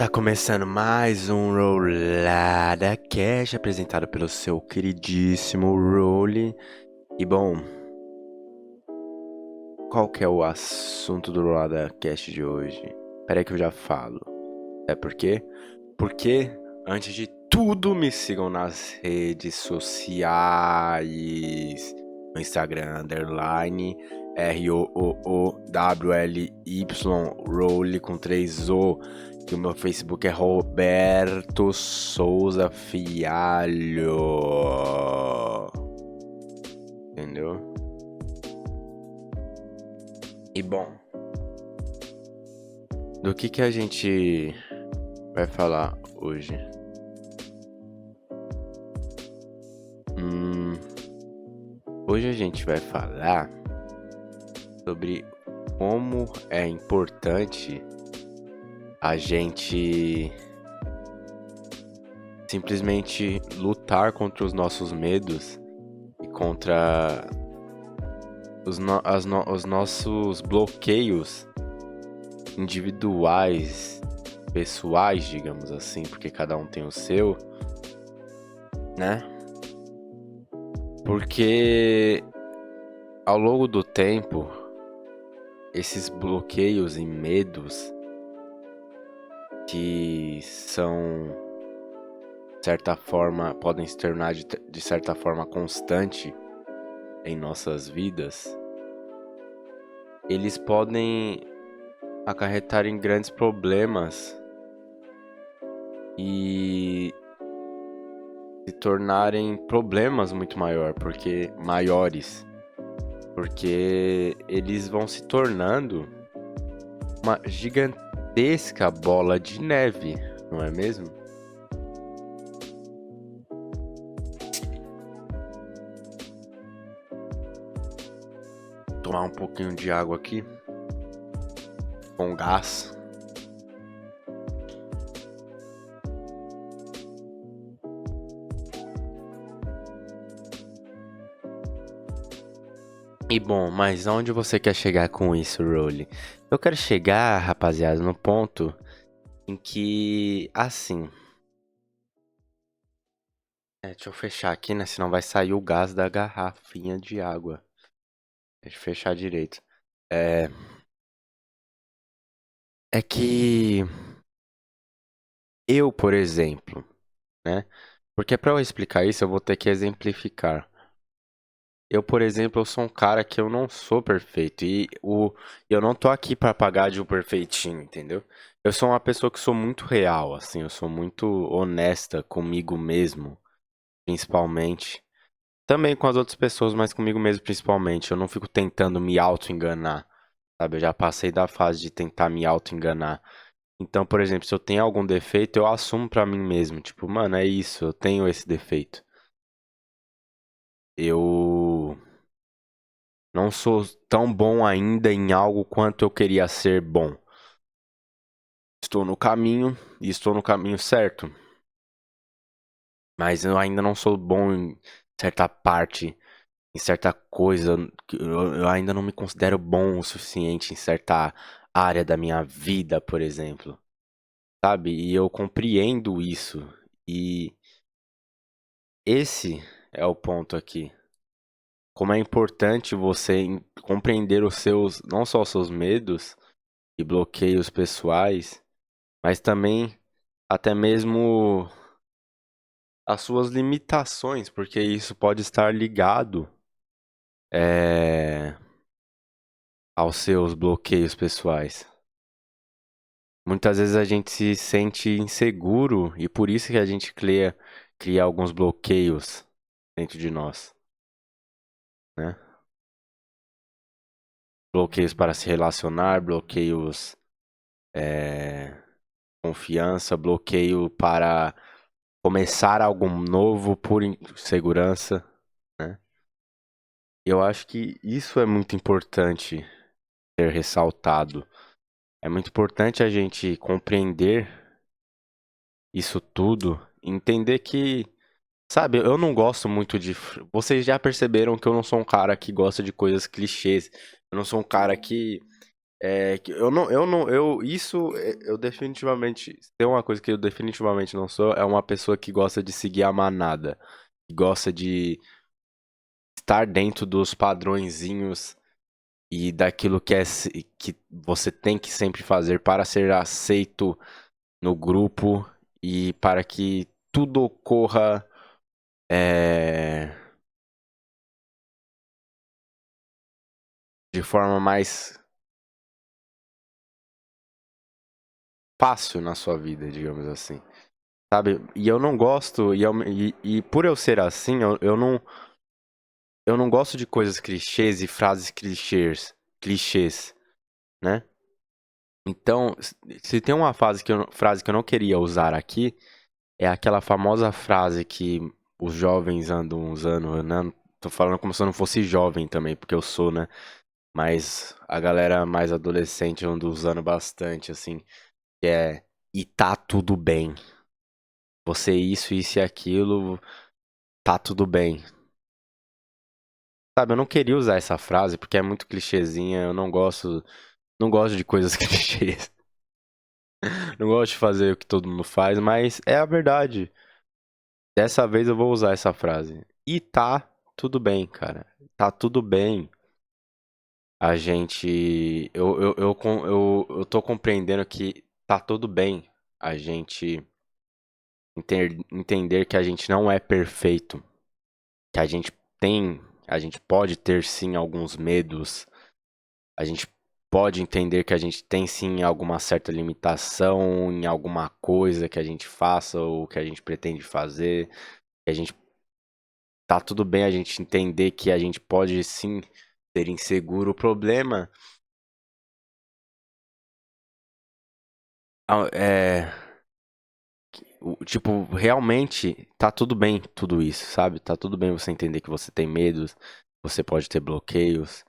Tá começando mais um Rollada Cash apresentado pelo seu queridíssimo Rolly. E bom, qual que é o assunto do Rollada Cash de hoje? Peraí que eu já falo. É por quê? Porque, antes de tudo, me sigam nas redes sociais. No Instagram, underline, ROOOWLY, Rolly com 3O. Que o meu Facebook é Roberto Souza Fialho. Entendeu? E bom, do que a gente vai falar hoje? Hoje a gente vai falar sobre como é importante a gente simplesmente lutar contra os nossos medos e contra os nossos bloqueios individuais, pessoais, digamos assim, porque cada um tem o seu, né? Porque ao longo do tempo, esses bloqueios e medos que são, de certa forma, podem se tornar de certa forma constante em nossas vidas, eles podem acarretar em grandes problemas e se tornarem problemas muito maiores, porque eles vão se tornando uma gigantesca bola de neve, não é mesmo? Tomar um pouquinho de água aqui com gás. E bom, mas aonde você quer chegar com isso, Rolly? Eu quero chegar, rapaziada, no ponto em que, assim... deixa eu fechar aqui, né? Senão vai sair o gás da garrafinha de água. Deixa eu fechar direito. É que eu, por exemplo, né? Porque para eu explicar isso, eu vou ter que exemplificar. Eu, por exemplo, eu sou um cara que eu não sou perfeito eu não tô aqui pra pagar de um perfeitinho, entendeu? Eu sou uma pessoa que sou muito real, assim, eu sou muito honesta comigo mesmo, principalmente. Também com as outras pessoas, mas comigo mesmo principalmente. Eu não fico tentando me auto-enganar, sabe? Eu já passei da fase de tentar me auto-enganar. Então, por exemplo, se eu tenho algum defeito, eu assumo pra mim mesmo, tipo, mano, é isso, eu tenho esse defeito. Eu não sou tão bom ainda em algo quanto eu queria ser bom. Estou no caminho e estou no caminho certo. Mas eu ainda não sou bom em certa parte, em certa coisa. Eu ainda não me considero bom o suficiente em certa área da minha vida, por exemplo. Sabe? E eu compreendo isso. E esse é o ponto aqui. Como é importante você compreender os seus, não só os seus medos e bloqueios pessoais, mas também até mesmo as suas limitações, porque isso pode estar ligado é, aos seus bloqueios pessoais. Muitas vezes a gente se sente inseguro e por isso que a gente cria alguns bloqueios dentro de nós, né? Bloqueios para se relacionar, bloqueios é, confiança, bloqueio para começar algo novo por insegurança, né? Eu acho que isso é muito importante ser ressaltado. É muito importante a gente compreender isso tudo, entender que, sabe, eu não gosto muito de. Vocês já perceberam que eu não sou um cara que gosta de coisas clichês. Eu não sou um cara que Eu definitivamente, se tem uma coisa que eu definitivamente não sou, é uma pessoa que gosta de seguir a manada, que gosta de estar dentro dos padrõezinhos e daquilo que você tem que sempre fazer para ser aceito no grupo e para que tudo ocorra é, de forma mais fácil na sua vida, digamos assim. Sabe? E eu não gosto, e por eu ser assim, eu não gosto de coisas clichês e frases clichês, né? Então, se tem uma frase que eu não queria usar aqui, é aquela famosa frase que os jovens andam usando, né? Tô falando como se eu não fosse jovem também, porque eu sou, né? Mas a galera mais adolescente anda usando bastante, assim, que é e tá tudo bem. Você isso e aquilo, tá tudo bem. Sabe, eu não queria usar essa frase porque é muito clichêzinha, eu não gosto de coisas clichês. Não gosto de fazer o que todo mundo faz, mas é a verdade. Dessa vez eu vou usar essa frase. E tá tudo bem, cara. Tá tudo bem. A gente. Eu tô compreendendo que tá tudo bem a gente entender que a gente não é perfeito. Que a gente tem. A gente pode ter sim alguns medos. A gente pode entender que a gente tem sim alguma certa limitação em alguma coisa que a gente faça ou que a gente pretende fazer. Que a gente tá tudo bem a gente entender que a gente pode sim ser inseguro. O problema é, tipo, realmente tá tudo bem tudo isso, sabe? Tá tudo bem você entender que você tem medos, você pode ter bloqueios,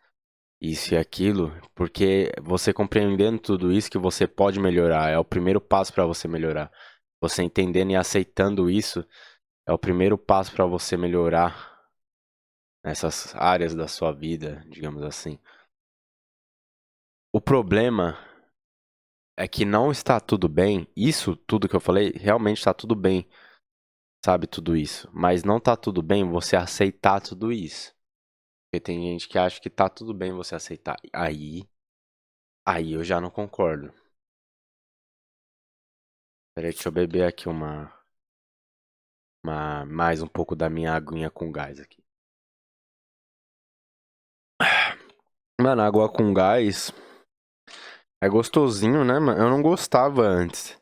isso e aquilo, porque você compreendendo tudo isso que você pode melhorar, é o primeiro passo para você melhorar. Você entendendo e aceitando isso é o primeiro passo para você melhorar nessas áreas da sua vida, digamos assim. O problema é que não está tudo bem. Isso tudo que eu falei, realmente está tudo bem, sabe? Tudo isso. Mas não tá tudo bem você aceitar tudo isso. Porque tem gente que acha que tá tudo bem você aceitar. Aí eu já não concordo. Peraí, deixa eu beber aqui mais um pouco da minha aguinha com gás aqui. Mano, água com gás é gostosinho, né, mano? Eu não gostava antes.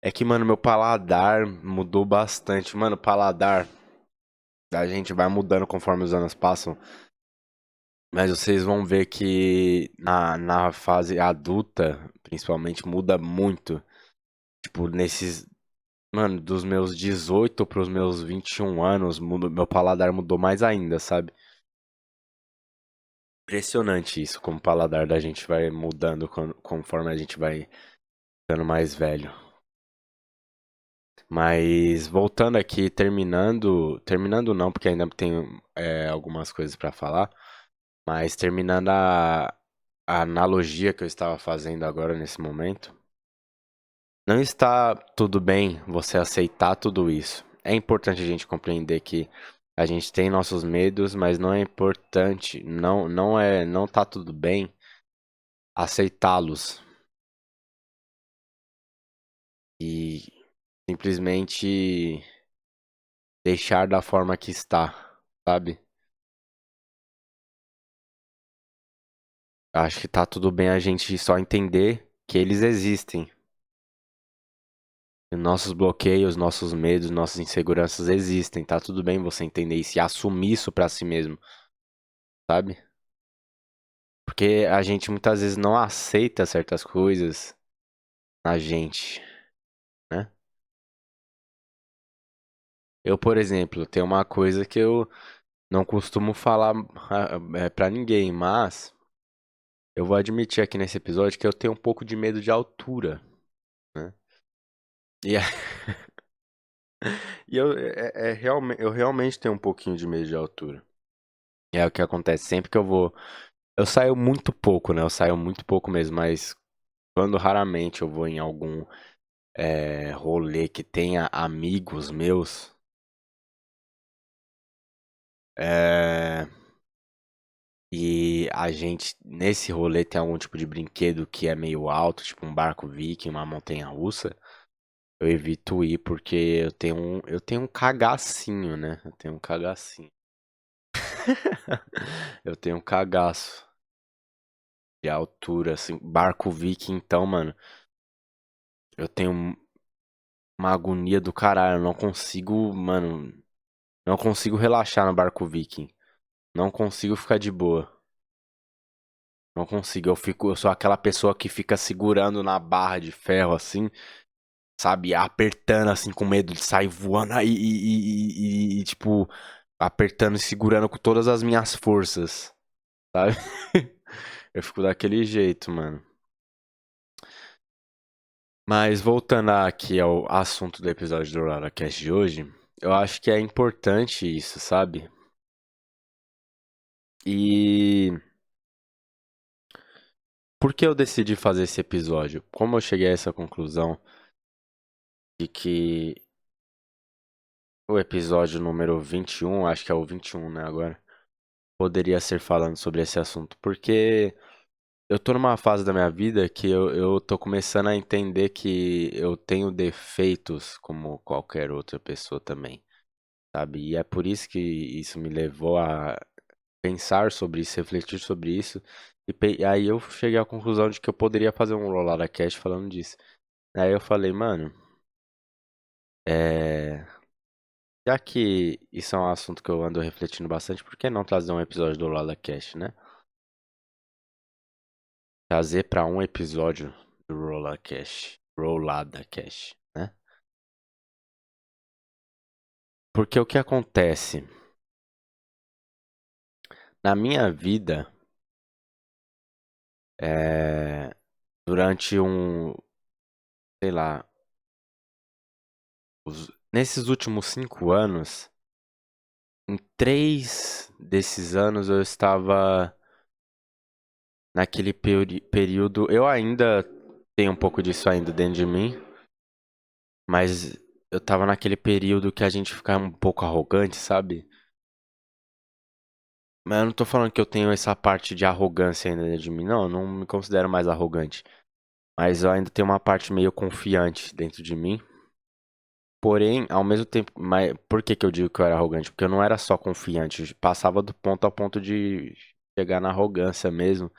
É que, mano, meu paladar mudou bastante. Mano, o paladar da gente vai mudando conforme os anos passam. Mas vocês vão ver que na fase adulta, principalmente, muda muito. Tipo, nesses. Mano, dos meus 18 pros meus 21 anos, meu paladar mudou mais ainda, sabe? Impressionante isso, como o paladar da gente vai mudando conforme a gente vai ficando mais velho. Mas voltando aqui, terminando. Terminando não, porque ainda tenho algumas coisas pra falar. Mas terminando a analogia que eu estava fazendo agora nesse momento. Não está tudo bem você aceitar tudo isso. É importante a gente compreender que a gente tem nossos medos, mas não é importante, não tá tudo bem aceitá-los e simplesmente deixar da forma que está, sabe? Acho que tá tudo bem a gente só entender que eles existem. E nossos bloqueios, nossos medos, nossas inseguranças existem. Tá tudo bem você entender isso e assumir isso pra si mesmo, sabe? Porque a gente muitas vezes não aceita certas coisas na gente, né? Eu, por exemplo, tenho uma coisa que eu não costumo falar pra ninguém, mas eu vou admitir aqui nesse episódio que eu tenho um pouco de medo de altura, né? E, eu realmente tenho um pouquinho de medo de altura. E é o que acontece sempre que eu vou. Eu saio muito pouco, né? Eu saio muito pouco mesmo, mas quando raramente eu vou em algum rolê que tenha amigos meus, é, e a gente, nesse rolê, tem algum tipo de brinquedo que é meio alto, tipo um barco viking, uma montanha-russa, eu evito ir porque eu tenho um cagacinho, né? Eu tenho um cagacinho. Eu tenho um cagaço de altura, assim. Barco viking, então, mano, eu tenho uma agonia do caralho. Eu não consigo, mano, não consigo relaxar no barco viking. Não consigo ficar de boa. Não consigo. Eu sou aquela pessoa que fica segurando na barra de ferro, assim, sabe? Apertando, assim, com medo de sair voando aí tipo, apertando e segurando com todas as minhas forças, sabe? Eu fico daquele jeito, mano. Mas voltando aqui ao assunto do episódio do LoraCast de hoje, eu acho que é importante isso, sabe? E por que eu decidi fazer esse episódio? Como eu cheguei a essa conclusão de que o episódio número 21, acho que é o 21, né, agora, poderia ser falando sobre esse assunto? Porque eu tô numa fase da minha vida que eu tô começando a entender que eu tenho defeitos como qualquer outra pessoa também, sabe? E é por isso que isso me levou a pensar sobre isso, refletir sobre isso. E aí eu cheguei à conclusão de que eu poderia fazer um Rolada Cash falando disso. Aí eu falei, mano, é... já que isso é um assunto que eu ando refletindo bastante, por que não trazer um episódio do Rolada Cash, né? Trazer pra um episódio do Rolada Cash, né? Porque o que acontece? Na minha vida, é... durante sei lá, nesses últimos 5 anos, em 3 desses anos eu estava naquele período. Eu ainda tenho um pouco disso ainda dentro de mim, mas eu tava naquele período que a gente fica um pouco arrogante, sabe? Mas eu não tô falando que eu tenho essa parte de arrogância ainda dentro de mim, não, eu não me considero mais arrogante. Mas eu ainda tenho uma parte meio confiante dentro de mim. Porém, ao mesmo tempo, mas por que que eu digo que eu era arrogante? Porque eu não era só confiante, eu passava do ponto a ponto de chegar na arrogância mesmo,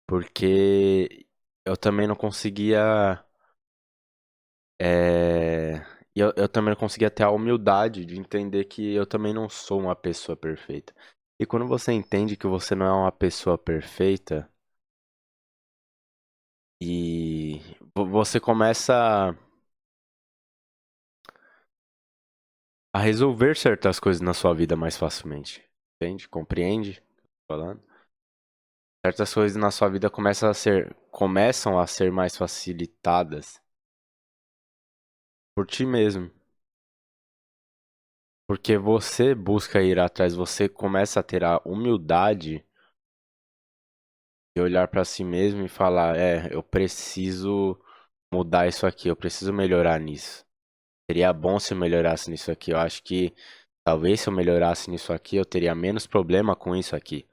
porque eu também não conseguia, é... eu também não conseguia ter a humildade de entender que eu também não sou uma pessoa perfeita. E quando você entende que você não é uma pessoa perfeita e você começa a resolver certas coisas na sua vida mais facilmente, entende? Compreende? O que eu tô falando? Certas coisas na sua vida começam a ser mais facilitadas por ti mesmo. Porque você busca ir atrás, você começa a ter a humildade de olhar pra si mesmo e falar, eu preciso mudar isso aqui, eu preciso melhorar nisso. Seria bom se eu melhorasse nisso aqui. Eu acho que talvez se eu melhorasse nisso aqui, eu teria menos problema com isso aqui,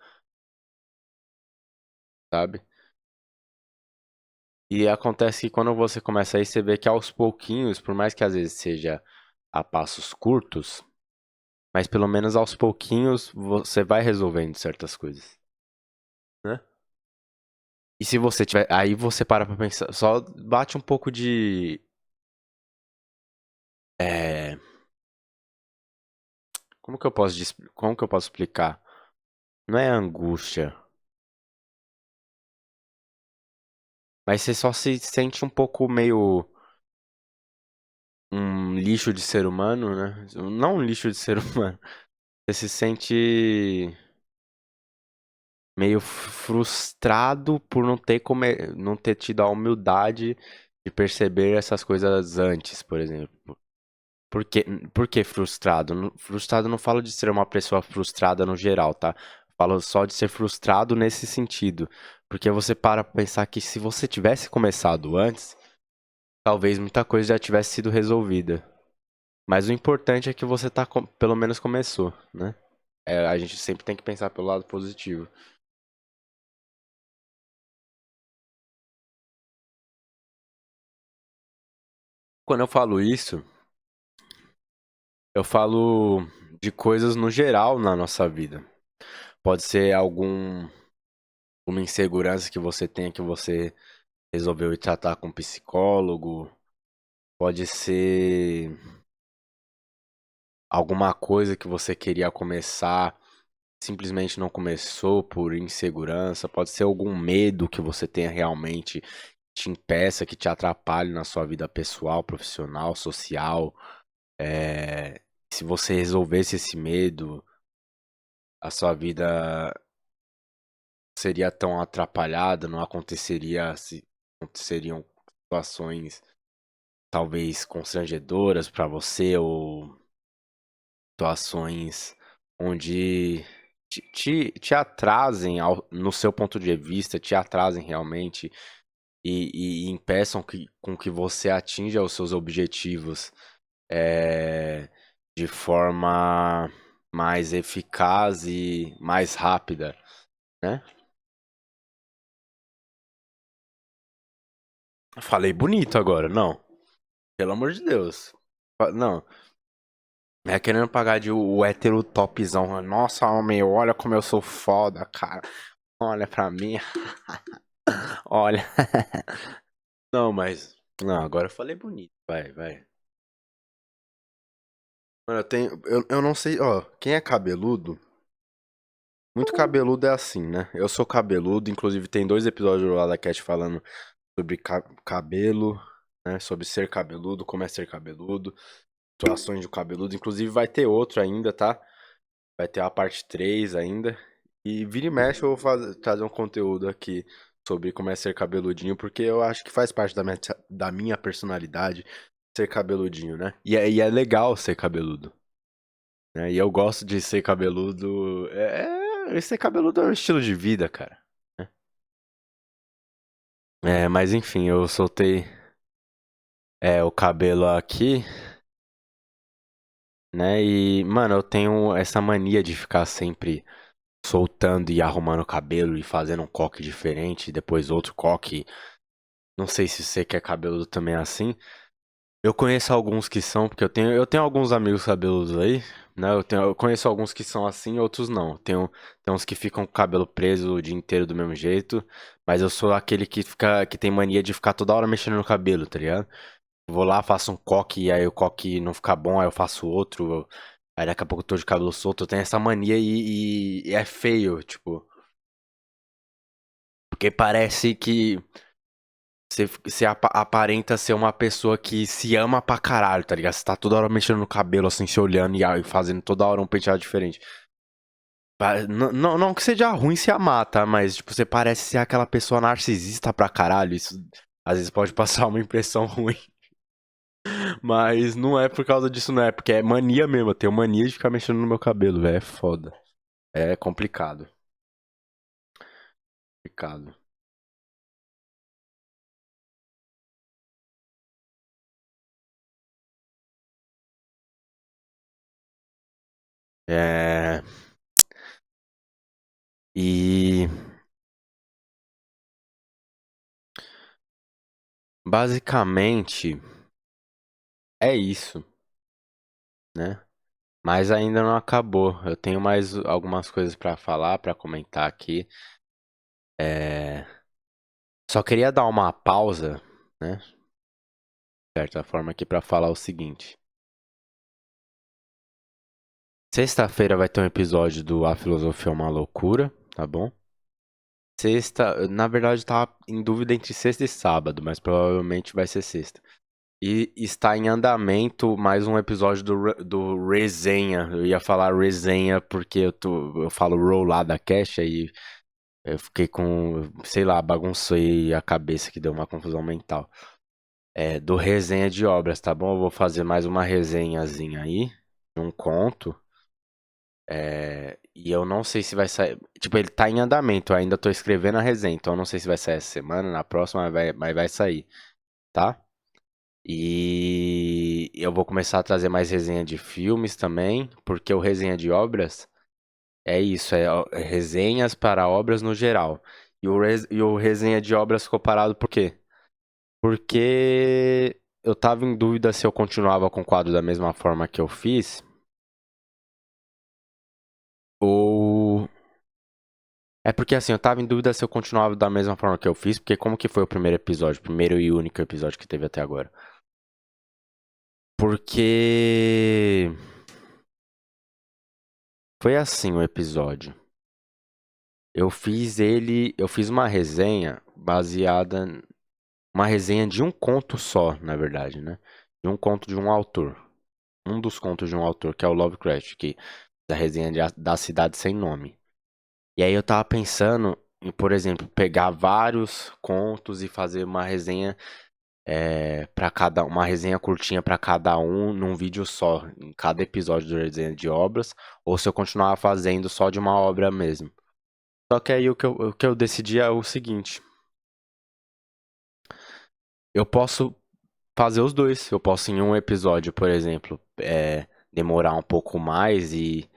sabe? E acontece que quando você começa aí, você vê que aos pouquinhos, por mais que às vezes seja a passos curtos, mas pelo menos aos pouquinhos você vai resolvendo certas coisas, né? E se você tiver. Aí você para pra pensar. Só bate um pouco de. É, como que eu posso explicar? Não é angústia. Mas você só se sente um pouco meio. Um lixo de ser humano, né? Não um lixo de ser humano. Você se sente meio frustrado por não ter tido a humildade de perceber essas coisas antes, por exemplo. Por que frustrado? Frustrado não falo de ser uma pessoa frustrada no geral, tá? Falo só de ser frustrado nesse sentido. Porque você para pra pensar que se você tivesse começado antes, talvez muita coisa já tivesse sido resolvida. Mas o importante é que você pelo menos começou, né? A gente sempre tem que pensar pelo lado positivo. Quando eu falo isso, eu falo de coisas no geral na nossa vida. Pode ser uma insegurança que você tenha que você resolveu ir tratar com um psicólogo. Pode ser alguma coisa que você queria começar, simplesmente não começou por insegurança. Pode ser algum medo que você tenha realmente que te impeça, que te atrapalhe na sua vida pessoal, profissional, social. Se você resolvesse esse medo, a sua vida seria tão atrapalhada, não aconteceria, se aconteceriam situações talvez constrangedoras para você ou situações onde te atrasem no seu ponto de vista, te atrasem realmente e impeçam com que você atinja os seus objetivos é, de forma mais eficaz e mais rápida, né? Falei bonito agora, não. Pelo amor de Deus. Não, é querendo pagar de o hétero topzão. Nossa, homem, olha como eu sou foda, cara. Olha pra mim. Olha. Não, mas. Não, agora eu falei bonito. Vai, vai. Mano, eu não sei, ó. Quem é cabeludo? Muito cabeludo é assim, né? Eu sou cabeludo, inclusive tem 2 episódios lá da Cat falando sobre cabelo, né? Sobre ser cabeludo, como é ser cabeludo, situações de cabeludo. Inclusive vai ter outro ainda, tá? Vai ter a parte 3 ainda. E vira e mexe eu vou trazer um conteúdo aqui sobre como é ser cabeludinho, porque eu acho que faz parte da minha personalidade ser cabeludinho, né? E é legal ser cabeludo, né? E eu gosto de ser cabeludo. Ser cabeludo é um estilo de vida, cara. Né? Mas enfim, eu soltei o cabelo aqui, né? E, mano, eu tenho essa mania de ficar sempre soltando e arrumando o cabelo e fazendo um coque diferente, e depois outro coque. Não sei se você que é cabeludo também é assim. Eu conheço alguns que são, porque eu tenho alguns amigos cabeludos aí, né? Eu conheço alguns que são assim, outros não. Tem uns que ficam com o cabelo preso o dia inteiro do mesmo jeito, mas eu sou aquele que tem mania de ficar toda hora mexendo no cabelo, tá ligado? Vou lá, faço um coque, e aí o coque não fica bom, aí eu faço outro, aí daqui a pouco eu tô de cabelo solto. Eu tenho essa mania e é feio, tipo, porque parece que você aparenta ser uma pessoa que se ama pra caralho, tá ligado? Você tá toda hora mexendo no cabelo, assim, se olhando e fazendo toda hora um penteado diferente. Não que seja ruim se amar, tá? Mas, tipo, você parece ser aquela pessoa narcisista pra caralho. Isso às vezes pode passar uma impressão ruim. Mas não é por causa disso, não é. Porque é mania mesmo. Eu tenho mania de ficar mexendo no meu cabelo, velho. É foda. É complicado. Complicado. É. E. Basicamente, é isso, né? Mas ainda não acabou. Eu tenho mais algumas coisas pra falar, pra comentar aqui. É... Só queria dar uma pausa, né? De certa forma aqui pra falar o seguinte. Sexta-feira vai ter um episódio do A Filosofia é uma Loucura, tá bom? Sexta, na verdade, tava em dúvida entre sexta e sábado, mas provavelmente vai ser sexta. E está em andamento mais um episódio do Resenha. Eu ia falar resenha porque eu falo roll lá da Cash, aí eu fiquei com, sei lá, baguncei a cabeça que deu uma confusão mental. Do resenha de obras, tá bom? Eu vou fazer mais uma resenhazinha aí, um conto. E eu não sei se vai sair. Tipo, ele tá em andamento, eu ainda tô escrevendo a resenha, então eu não sei se vai sair essa semana, na próxima, mas vai sair, tá? E eu vou começar a trazer mais resenha de filmes também, porque o resenha de obras é isso, é resenhas para obras no geral. E o resenha de obras ficou parado por quê? Porque eu tava em dúvida se eu continuava com o quadro da mesma forma que eu fiz, ou. É porque assim, eu tava em dúvida se eu continuava da mesma forma que eu fiz, porque como que foi o primeiro episódio, o primeiro e único episódio que teve até agora? Porque foi assim o episódio. Eu fiz uma resenha baseada, uma resenha de um conto só, na verdade, né? De um conto de um autor. Um dos contos de um autor, que é o Lovecraft, que da resenha da Cidade Sem Nome. E aí eu tava pensando em, por exemplo, pegar vários contos e fazer uma resenha para cada uma resenha curtinha para cada um num vídeo só, em cada episódio do resenha de obras, ou se eu continuar fazendo só de uma obra mesmo. Só que aí o que eu decidi é o seguinte: eu posso fazer os dois. Eu posso em um episódio, por exemplo, demorar um pouco mais e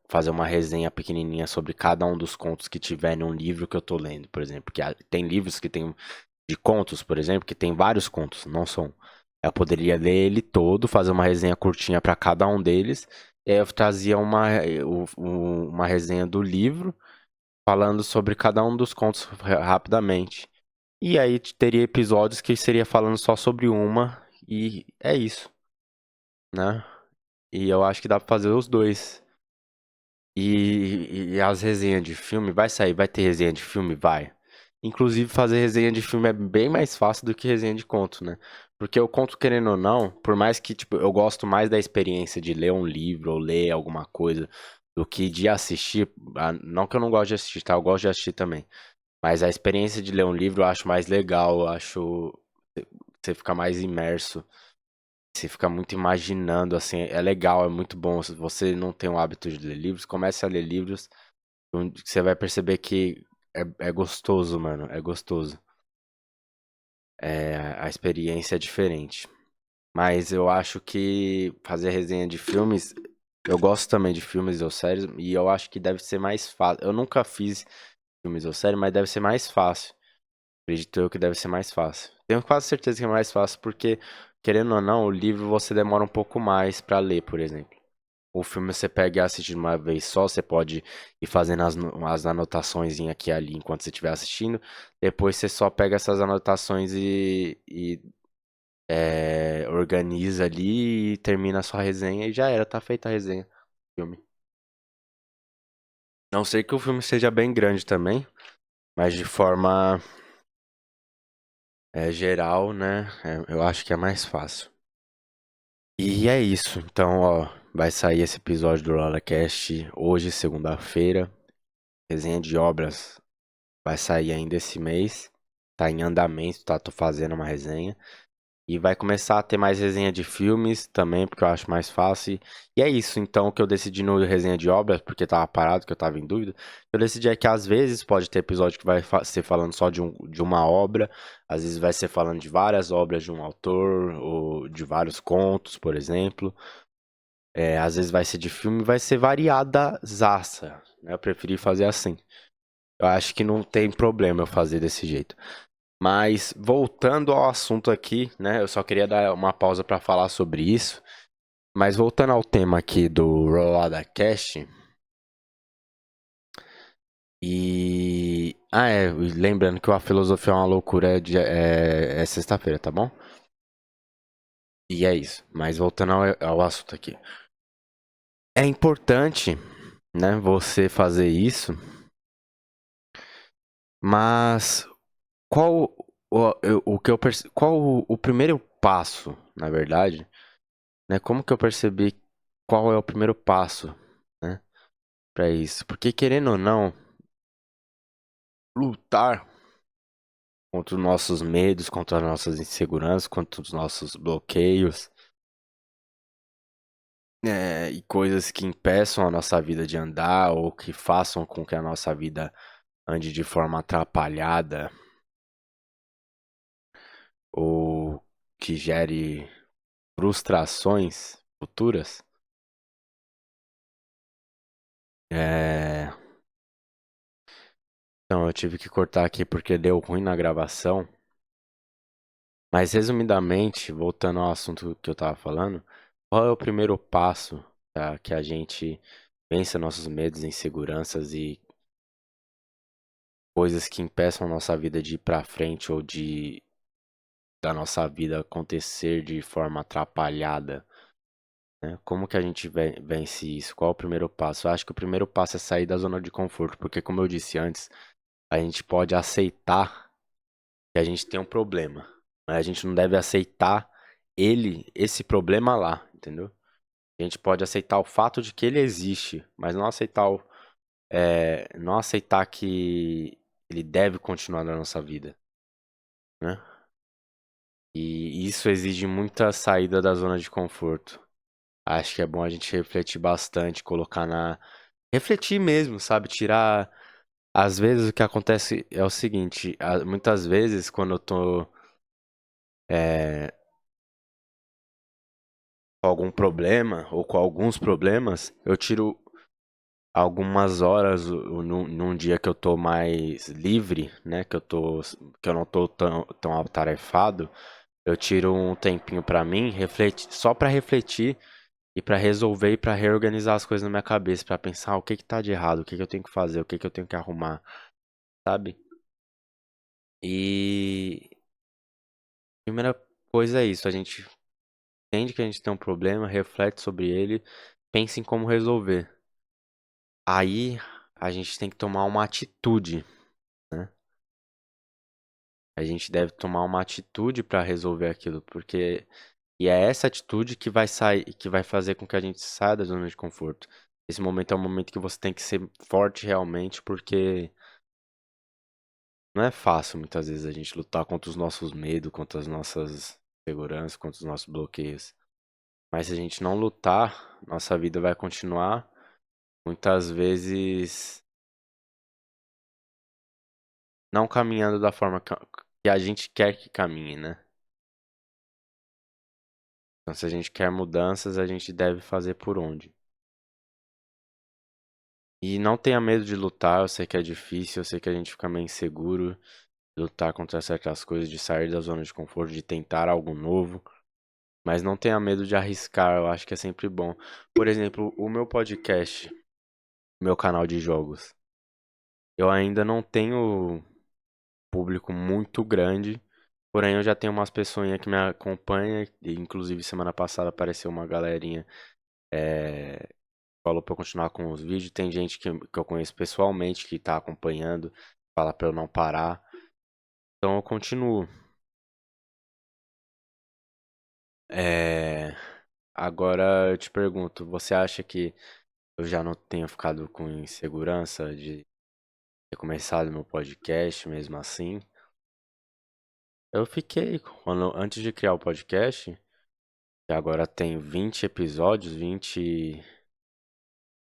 fazer uma resenha pequenininha sobre cada um dos contos que tiver num livro que eu tô lendo, por exemplo. Que tem livros que tem de contos, por exemplo, que tem vários contos, não só um. Eu poderia ler ele todo, fazer uma resenha curtinha para cada um deles. E aí eu trazia uma resenha do livro, falando sobre cada um dos contos rapidamente. E aí teria episódios que seria falando só sobre uma, e é isso, né? E eu acho que dá pra fazer os dois. E as resenhas de filme, vai sair, vai ter resenha de filme? Vai. Inclusive, fazer resenha de filme é bem mais fácil do que resenha de conto, né? Porque o conto, querendo ou não, por mais que, tipo, eu gosto mais da experiência de ler um livro ou ler alguma coisa do que de assistir. Não que eu não gosto de assistir, tá? Eu gosto de assistir também. Mas a experiência de ler um livro eu acho mais legal, eu acho você fica mais imerso, você fica muito imaginando, assim, é legal, é muito bom. Se você não tem o hábito de ler livros, comece a ler livros, onde você vai perceber que é gostoso, mano, é gostoso. A experiência é diferente. Mas eu acho que fazer resenha de filmes, eu gosto também de filmes ou séries, e eu acho que deve ser mais fácil. Eu nunca fiz filmes ou séries, mas deve ser mais fácil. Acredito eu que deve ser mais fácil. Tenho quase certeza que é mais fácil, porque, querendo ou não, o livro você demora um pouco mais pra ler, por exemplo. O filme você pega e assiste de uma vez só, você pode ir fazendo as anotações aqui e ali enquanto você estiver assistindo. Depois você só pega essas anotações e organiza ali e termina a sua resenha e já era, tá feita a resenha do filme. Não sei que o filme seja bem grande também, mas de forma geral, né? Eu acho que é mais fácil. E é isso. Então, ó, vai sair esse episódio do LolaCast hoje, segunda-feira. Resenha de obras vai sair ainda esse mês. Tá em andamento, tá? Tô fazendo uma resenha. E vai começar a ter mais resenha de filmes também, porque eu acho mais fácil. E é isso, então, o que eu decidi no resenha de obras, porque tava parado, que eu tava em dúvida. Eu decidi é que às vezes pode ter episódio que vai ser falando só de uma obra, às vezes vai ser falando de várias obras de um autor, ou de vários contos, por exemplo. Às vezes vai ser de filme, vai ser variada zaça, né? Eu preferi fazer assim. Eu acho que não tem problema eu fazer desse jeito. Mas voltando ao assunto aqui, né? Eu só queria dar uma pausa para falar sobre isso. Mas voltando ao tema aqui do Rolada Cast. E lembrando que a filosofia é uma loucura é sexta-feira, tá bom? E é isso. Mas voltando ao assunto aqui. É importante, né, você fazer isso, mas qual o que eu qual o primeiro passo, na verdade, né? Como que eu percebi qual é o primeiro passo, né, para isso? Porque querendo ou não, lutar contra os nossos medos, contra as nossas inseguranças, contra os nossos bloqueios, e coisas que impeçam a nossa vida de andar ou que façam com que a nossa vida ande de forma atrapalhada ou que gere frustrações futuras. É, então eu tive que cortar aqui porque deu ruim na gravação. Mas resumidamente, voltando ao assunto que eu estava falando, qual é o primeiro passo para que a gente vença nossos medos, inseguranças e coisas que impeçam a nossa vida de ir para frente ou de da nossa vida acontecer de forma atrapalhada, né? Como que a gente vence isso? Qual é o primeiro passo? Eu acho que o primeiro passo é sair da zona de conforto, porque como eu disse antes, a gente pode aceitar que a gente tem um problema, mas a gente não deve aceitar esse problema lá, entendeu? A gente pode aceitar o fato de que ele existe, mas não aceitar não aceitar que ele deve continuar na nossa vida, né? E isso exige muita saída da zona de conforto. Acho que é bom a gente refletir bastante, colocar na. Refletir mesmo, sabe? Tirar. Às vezes o que acontece é o seguinte: muitas vezes quando eu tô é, com algum problema ou com alguns problemas, eu tiro algumas horas num dia que eu tô mais livre, né? Que eu não tô tão atarefado. Eu tiro um tempinho pra mim, só pra refletir e pra resolver e pra reorganizar as coisas na minha cabeça, pra pensar o que que tá de errado, o que que eu tenho que fazer, o que que eu tenho que arrumar, sabe? E a primeira coisa é isso, a gente entende que a gente tem um problema, reflete sobre ele, pensa em como resolver. Aí a gente tem que tomar uma atitude, né? A gente deve tomar uma atitude pra resolver aquilo, porque e é essa atitude que vai sair, que vai fazer com que a gente saia da zona de conforto. Esse momento é um momento que você tem que ser forte realmente, porque não é fácil muitas vezes a gente lutar contra os nossos medos, contra as nossas seguranças, contra os nossos bloqueios. Mas se a gente não lutar, nossa vida vai continuar muitas vezes não caminhando da forma que a gente quer que caminhe, né? Então, se a gente quer mudanças, a gente deve fazer por onde? E não tenha medo de lutar, eu sei que é difícil, eu sei que a gente fica meio inseguro de lutar contra certas coisas, de sair da zona de conforto, de tentar algo novo, mas não tenha medo de arriscar, eu acho que é sempre bom. Por exemplo, o meu podcast, meu canal de jogos, eu ainda não tenho público muito grande, porém eu já tenho umas pessoinhas que me acompanham, e inclusive semana passada apareceu uma galerinha, é, falou pra eu continuar com os vídeos. Tem gente que eu conheço pessoalmente que tá acompanhando, fala pra eu não parar. Então eu continuo. É... Agora eu te pergunto, você acha que eu já não tenho ficado com insegurança de ter começado meu podcast mesmo assim? Eu fiquei, antes de criar o podcast, que agora tem 20 episódios, 20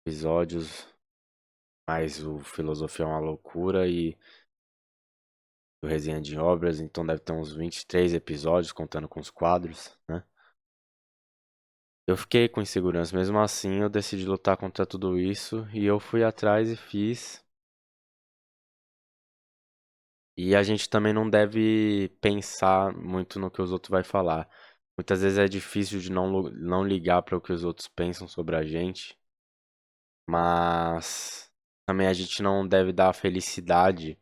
episódios, mais o Filosofia é uma Loucura e o Resenha de Obras, então deve ter uns 23 episódios, contando com os quadros, né? Eu fiquei com insegurança, mesmo assim eu decidi lutar contra tudo isso e eu fui atrás e fiz. E a gente também não deve pensar muito no que os outros vai falar. Muitas vezes é difícil de não ligar para o que os outros pensam sobre a gente, mas também a gente não deve dar felicidade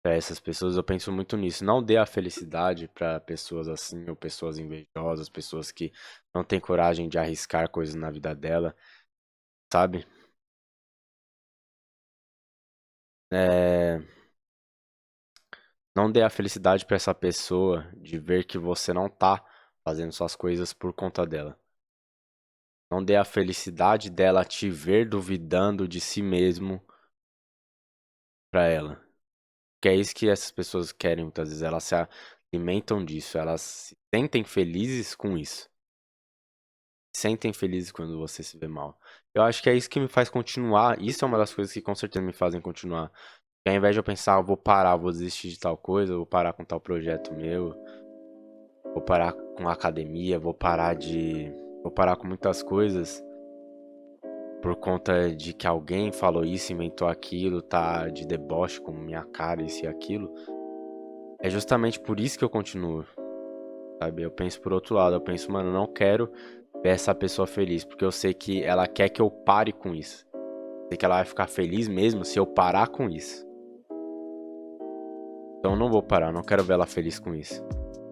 para essas pessoas. Eu penso muito nisso. Não dê a felicidade para pessoas assim, ou pessoas invejosas, pessoas que não têm coragem de arriscar coisas na vida dela, sabe? É, não dê a felicidade para essa pessoa de ver que você não tá fazendo suas coisas por conta dela. Não dê a felicidade dela te ver duvidando de si mesmo pra ela. Que é isso que essas pessoas querem muitas vezes. Elas se alimentam disso. Elas se sentem felizes com isso. sentem felizes quando você se vê mal. Eu acho que é isso que me faz continuar. Isso é uma das coisas que com certeza me fazem continuar. E ao invés de eu pensar, vou parar, vou desistir de tal coisa, vou parar com tal projeto meu, vou parar com a academia, vou parar com muitas coisas por conta de que alguém falou isso, inventou aquilo, tá de deboche com minha cara, isso e aquilo. É justamente por isso que eu continuo, sabe? Eu penso por outro lado, eu penso, mano, eu não quero ver essa pessoa feliz, porque eu sei que ela quer que eu pare com isso. Eu sei que ela vai ficar feliz mesmo se eu parar com isso. Então eu não vou parar, eu não quero ver ela feliz com isso.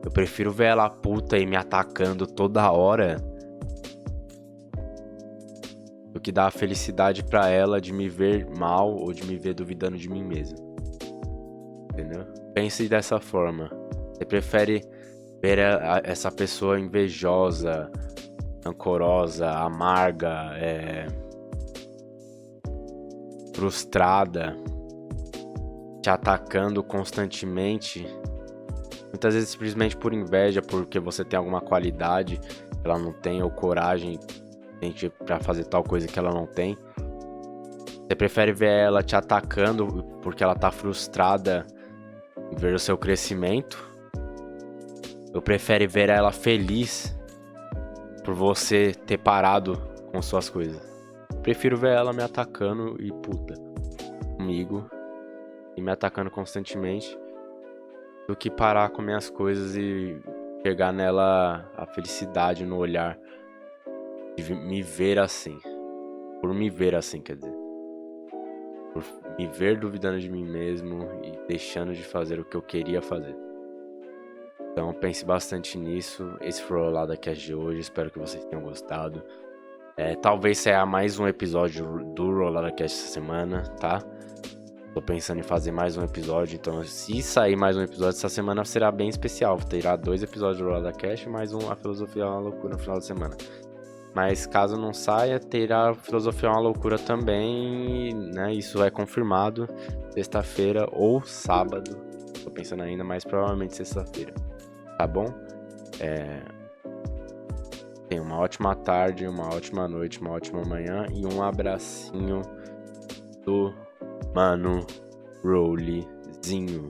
Eu prefiro ver ela puta e me atacando toda hora do que dar a felicidade pra ela de me ver mal ou de me ver duvidando de mim mesmo. Entendeu? Pense dessa forma. Você prefere ver essa pessoa invejosa, rancorosa, amarga, frustrada, te atacando constantemente, muitas vezes simplesmente por inveja, porque você tem alguma qualidade que ela não tem, ou coragem pra fazer tal coisa que ela não tem. Você prefere ver ela te atacando porque ela tá frustrada em ver o seu crescimento? Eu prefiro ver ela feliz por você ter parado com suas coisas. Prefiro ver ela me atacando e puta comigo e me atacando constantemente do que parar com minhas coisas e pegar nela a felicidade no olhar de me ver assim. Por me ver assim, quer dizer. Por me ver duvidando de mim mesmo e deixando de fazer o que eu queria fazer. Então pense bastante nisso. Esse foi o Rolada Cast de hoje. Espero que vocês tenham gostado. Talvez saia mais um episódio do Rolada Cast essa semana, tá? Tô pensando em fazer mais um episódio. Então, se sair mais um episódio essa semana, será bem especial. Terá 2 episódios do Rolada Cast, mais um A Filosofia é uma Loucura no final de semana. Mas caso não saia, terá Filosofia é uma Loucura também, né? Isso é confirmado sexta-feira ou sábado. Tô pensando ainda, mas provavelmente sexta-feira. Tá bom? Tenha uma ótima tarde, uma ótima noite, uma ótima manhã e um abracinho do Mano Rollyzinho.